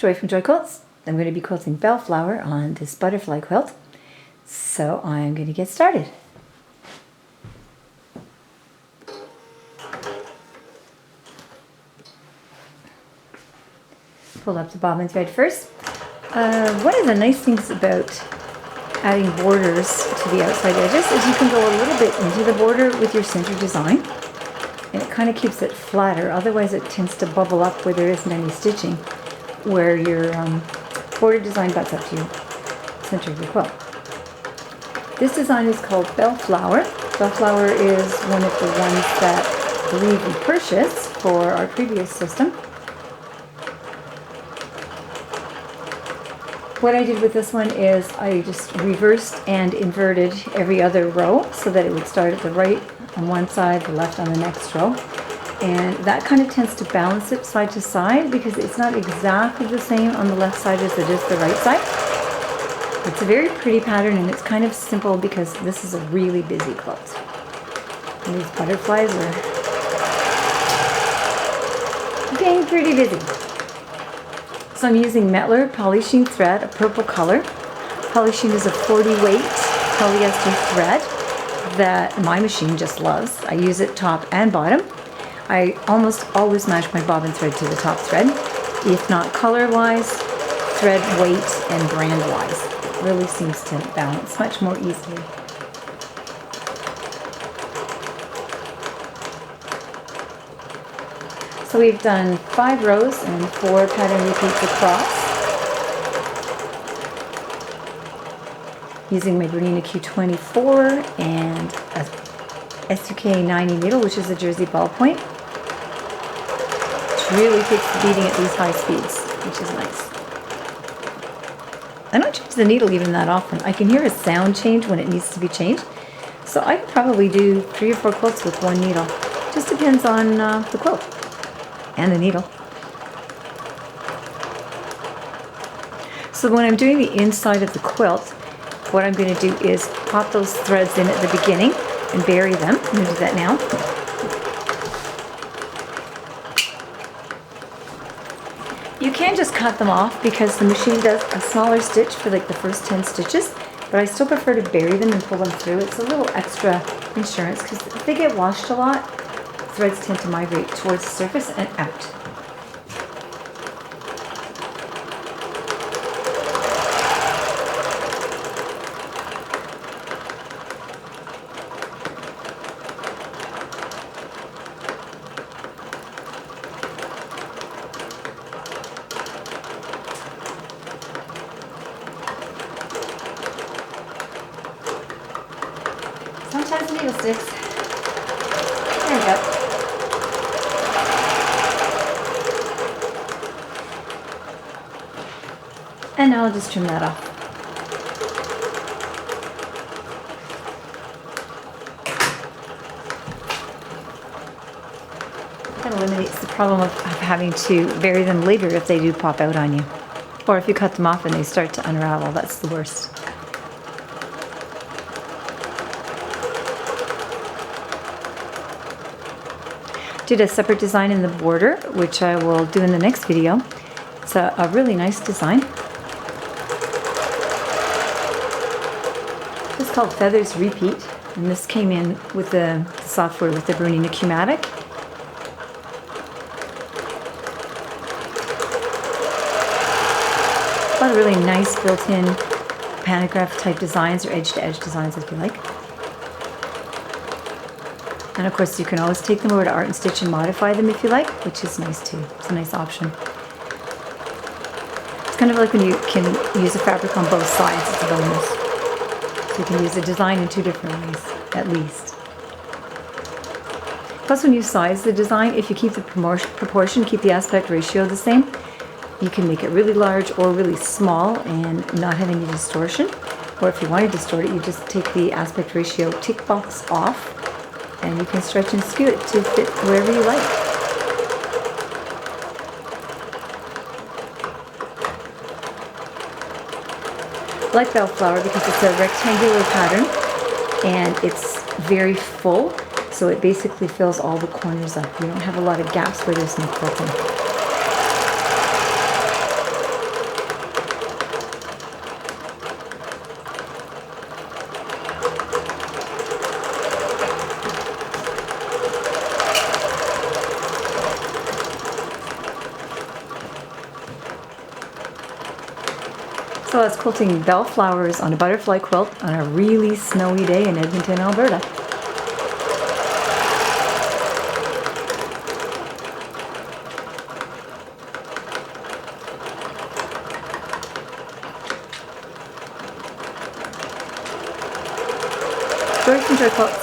Joy from Joy Quilts. I'm going to be quilting bellflower on this butterfly quilt. So I'm going to get started. Pull up the bobbin thread first. One of the nice things about adding borders to the outside edges is you can go a little bit into the border with your center design, and it kind of keeps it flatter. Otherwise it tends to bubble up where there isn't any stitching, where your border design butts up to your center of the quilt. This design is called Bellflower. Bellflower is one of the ones that I believe we purchased for our previous system. What I did with this one is I just reversed and inverted every other row so that it would start at the right on one side, the left on the next row. And that kind of tends to balance it side to side because it's not exactly the same on the left side as it is the right side. It's a very pretty pattern, and it's kind of simple because this is a really busy quilt. And these butterflies are getting pretty busy. So I'm using Metler polysheen thread, a purple color. Polysheen is a 40 weight polyester thread that my machine just loves. I use it top and bottom. I almost always match my bobbin thread to the top thread, if not color-wise, thread weight and brand-wise. It really seems to balance much more easily. So we've done 5 rows and 4 pattern repeats across. Using my Bernina Q24 and a SUK 90 needle, which is a Jersey ballpoint. Which really takes the beating at these high speeds, which is nice. I don't change the needle even that often. I can hear a sound change when it needs to be changed. So I could probably do 3 or 4 quilts with one needle. Just depends on the quilt and the needle. So when I'm doing the inside of the quilt, what I'm going to do is pop those threads in at the beginning and bury them. I'm going to do that now. You can just cut them off because the machine does a smaller stitch for like the first 10 stitches, but I still prefer to bury them and pull them through. It's a little extra insurance because if they get washed a lot, threads tend to migrate towards the surface and out. Sometimes the needle sticks. There we go. And now I'll just trim that off. That eliminates the problem of having to bury them later if they do pop out on you. Or if you cut them off and they start to unravel, that's the worst. Did a separate design in the border, which I will do in the next video. It's a really nice design. It's called Feathers Repeat, and this came in with the software with the Bernina Q24. A lot of really nice built-in pantograph type designs, or edge-to-edge designs if you like. And of course you can always take them over to Art and Stitch and modify them if you like, which is nice too. It's a nice option. It's kind of like when you can use a fabric on both sides, it's a bonus. So you can use a design in 2 different ways, at least. Plus when you size the design, if you keep the proportion, keep the aspect ratio the same, you can make it really large or really small and not have any distortion. Or if you want to distort it, you just take the aspect ratio tick box off, and you can stretch and skew it to fit wherever you like. I like Bellflower because it's a rectangular pattern and it's very full, so it basically fills all the corners up. You don't have a lot of gaps where there's no quilting. So that's quilting bellflowers on a butterfly quilt on a really snowy day in Edmonton, Alberta. Enjoy quilts.